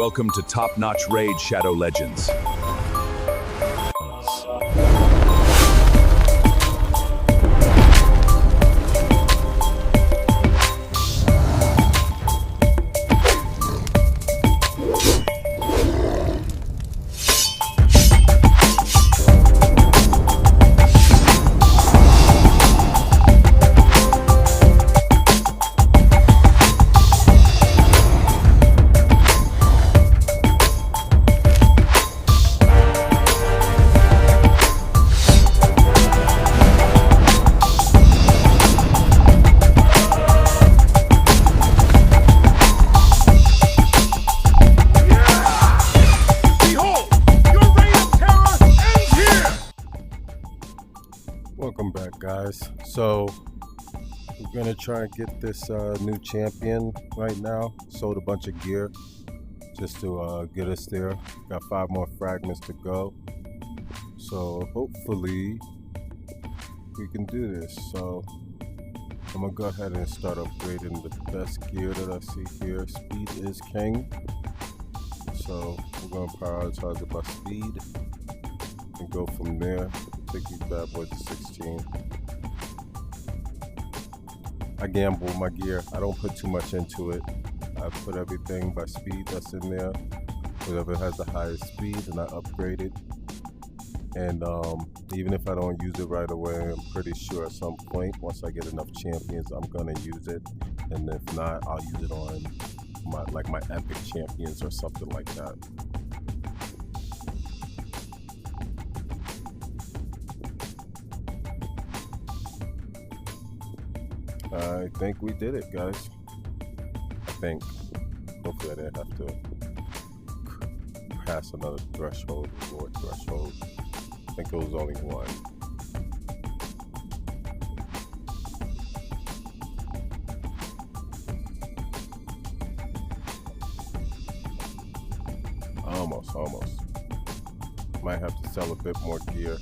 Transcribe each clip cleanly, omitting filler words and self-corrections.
Welcome to Top Notch Raid Shadow Legends. Welcome back, guys. So we're gonna try and get this new champion right now. Sold a bunch of gear just to get us there. Got 5 more fragments to go, so hopefully we can do this. So I'm gonna go ahead and start upgrading the best gear that I see here. Speed is king, so we're gonna prioritize it by speed and go from there. Take these bad boys to 16. I gamble with my gear. I don't put too much into it. I put everything by speed that's in there. Whatever has the highest speed, and I upgrade it. And even if I don't use it right away, I'm pretty sure at some point, once I get enough champions, I'm gonna use it. And if not, I'll use it on my epic champions or something like that. I think we did it, guys. I think. Hopefully I didn't have to pass another threshold, reward threshold. I think it was only one. Almost. Might have to sell a bit more gear.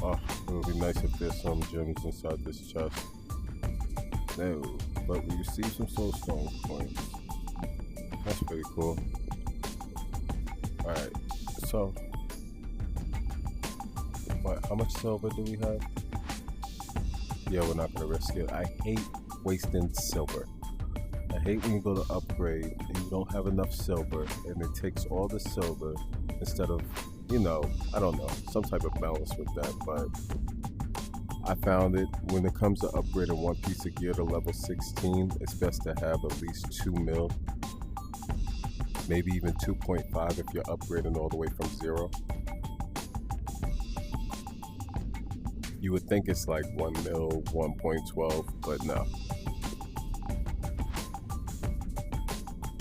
Oh, it would be nice if there's some gems inside this chest. No, but we received some soulstone coins. That's pretty cool. Alright, so how much silver do we have? Yeah, we're not gonna risk it. I hate wasting silver. I hate when you go to upgrade and you don't have enough silver and it takes all the silver instead of, I don't know, some type of balance with that. But I found it when it comes to upgrading one piece of gear to level 16, it's best to have at least 2 mil, maybe even 2.5 if you're upgrading all the way from 0. You would think it's like 1 mil, 1.12, but no.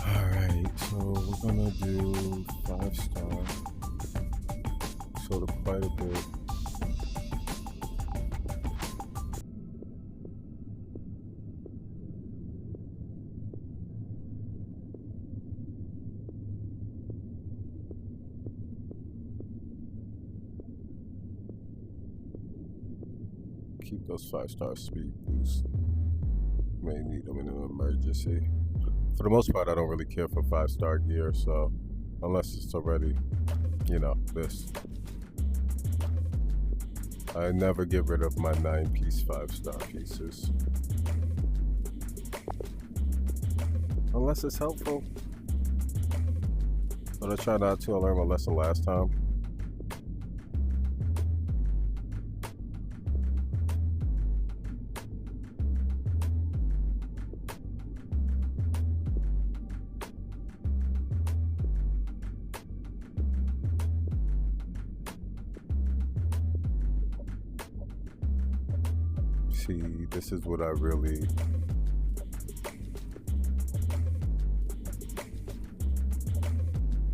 Alright, so we're gonna do 5-star. Sold quite a bit. Keep those 5-star speed boosts. May need them in an emergency. For the most part, I don't really care for 5-star gear, so unless it's already, this. I never get rid of my 9-piece 5-star pieces. Unless it's helpful. But I try not to. I learned my lesson last time. See, this is what I really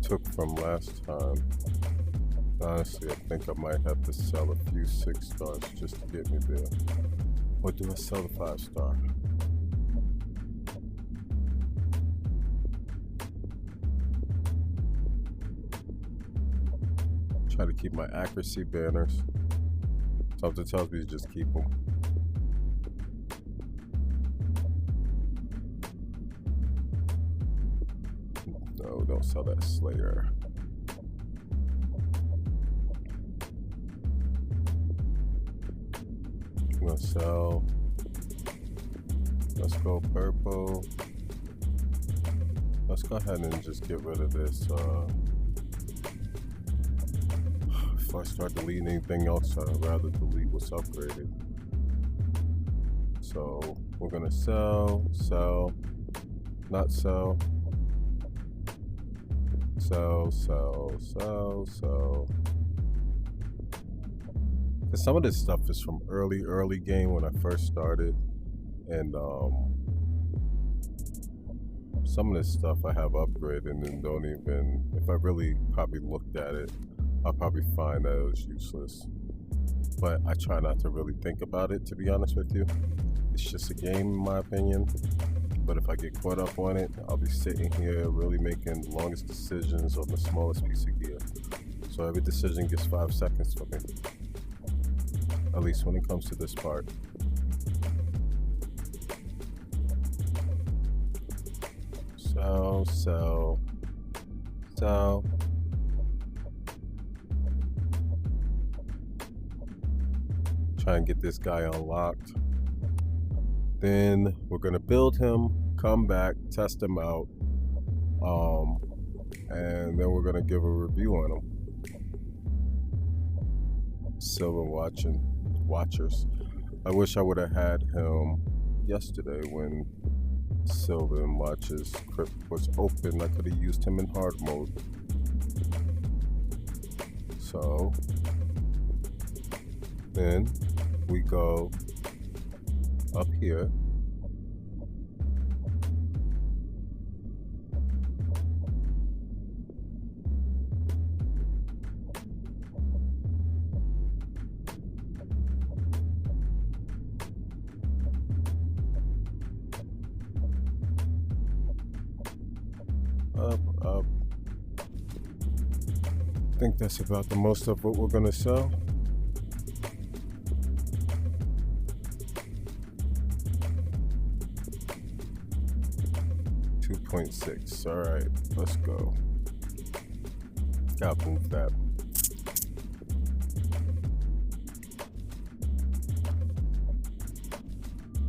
took from last time. Honestly, I think I might have to sell a few 6-stars just to get me there. Or do I sell the 5-star? Try to keep my accuracy banners. Something tells me to just keep them. No, don't sell that Slayer. I'm gonna sell. Let's go purple. Let's go ahead and just get rid of this. If I start deleting anything else, I'd rather delete what's upgraded. So we're gonna sell, not sell, sell. Cause some of this stuff is from early game when I first started, and some of this stuff I have upgraded and don't even, if I really probably looked at it, I'll probably find that it was useless. But I try not to really think about it, to be honest with you. It's just a game in my opinion. But if I get caught up on it, I'll be sitting here really making the longest decisions on the smallest piece of gear. So every decision gets 5 seconds for me. At least when it comes to this part. Sell. Try and get this guy unlocked. Then we're gonna build him, come back, test him out, and then we're gonna give a review on him. Silver watchers. I wish I would have had him yesterday when Silver and Watches Crypt was open. I could have used him in hard mode. So then we go up here. Up. I think that's about the most of what we're gonna sell. $2.6. All right, let's go. Gotta move that.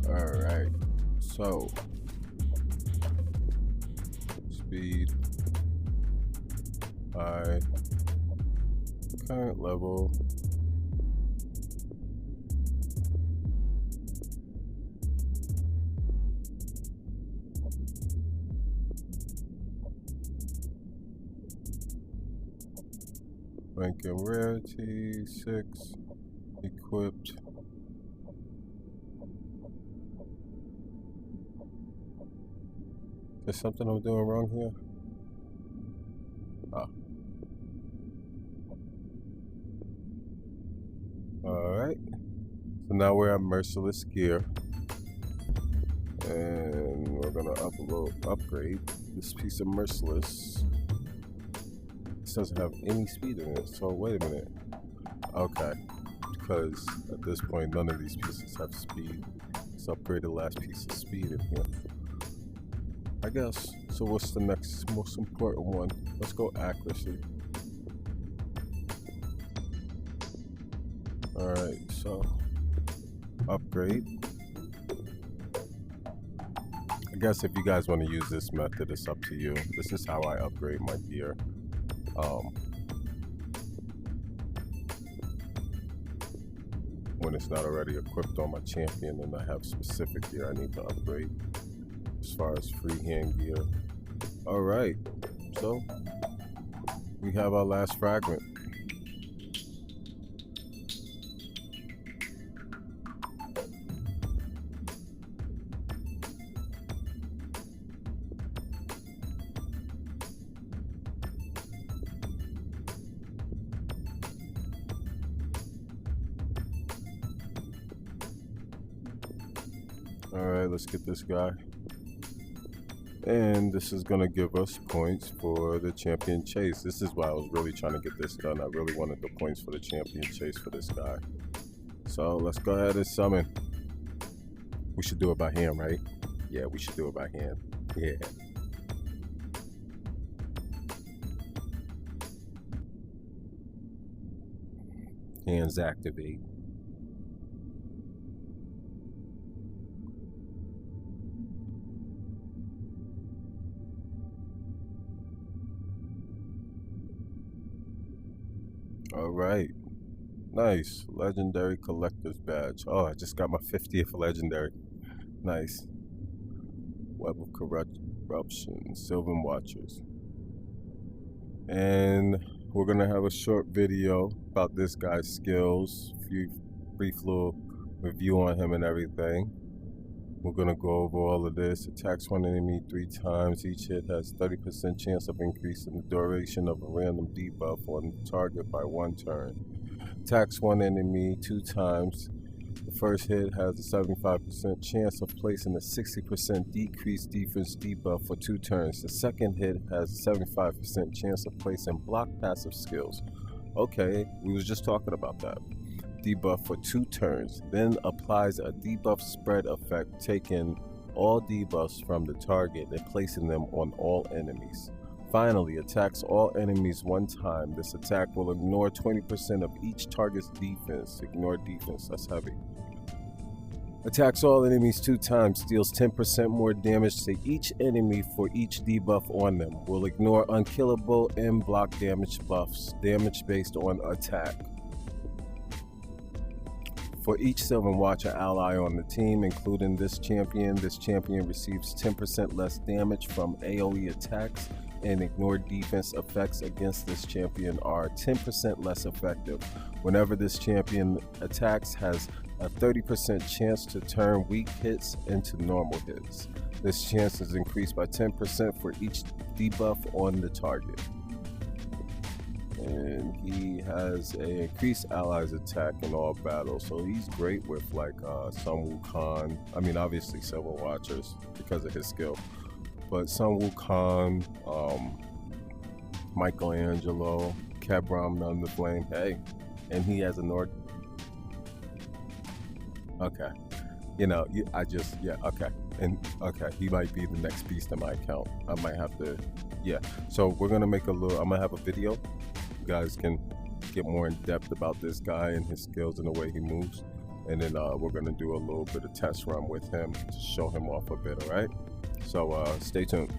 All right, so speed, high, current level. Rank and rarity, 6, equipped. There's something I'm doing wrong here? Ah. Alright. So now we're at Merciless Gear. And we're gonna upgrade this piece of Merciless. This doesn't have any speed in it, so wait a minute. Okay. Because at this point none of these pieces have speed. Let's upgrade the last piece of speed in here. I guess. So what's the next most important one? Let's go accuracy. Alright, so upgrade. I guess if you guys want to use this method, it's up to you. This is how I upgrade my gear. When it's not already equipped on my champion and I have specific gear I need to upgrade as far as freehand gear. Alright, so we have our last fragment. Alright, let's get this guy. And this is gonna give us points for the champion chase. This is why I was really trying to get this done. I really wanted the points for the champion chase for this guy. So let's go ahead and summon. We should do it by hand, right? Yeah, we should do it by hand. Yeah. Hands activate. All right. Nice. Legendary collector's badge. Oh, I just got my 50th legendary. Nice. Web of corruption. Sylvan Watchers. And we're gonna have a short video about this guy's skills, brief little review on him and everything. We're gonna go over all of this. Attacks one enemy 3 times. Each hit has 30% chance of increasing the duration of a random debuff on the target by 1 turn. Attacks one enemy 2 times. The first hit has a 75% chance of placing a 60% decreased defense debuff for 2 turns. The second hit has a 75% chance of placing block passive skills. Okay, we was just talking about that. Debuff for 2 turns, then applies a debuff spread effect, taking all debuffs from the target and placing them on all enemies. Finally, attacks all enemies 1 time. This attack will ignore 20% of each target's defense. Ignore defense, that's heavy. Attacks all enemies 2 times, deals 10% more damage to each enemy for each debuff on them. Will ignore unkillable and block damage buffs, damage based on attack. For each Sylvan Watcher ally on the team, including this champion receives 10% less damage from AoE attacks, and ignored defense effects against this champion are 10% less effective. Whenever this champion attacks, has a 30% chance to turn weak hits into normal hits. This chance is increased by 10% for each debuff on the target. And he has a increased allies attack in all battles, so he's great with like Sun Wukong. I mean, obviously Sylvan Watchers because of his skill, but Sun Wukong, Michelangelo, Kebram, None the Flame. Hey, and he has a Nord. Okay, you know, okay, and okay, he might be the next beast in my account. I might have to, yeah. So we're gonna make I'm gonna have a video. You guys can get more in depth about this guy and his skills and the way he moves, and then we're gonna do a little bit of test run with him to show him off a bit. All right, so stay tuned.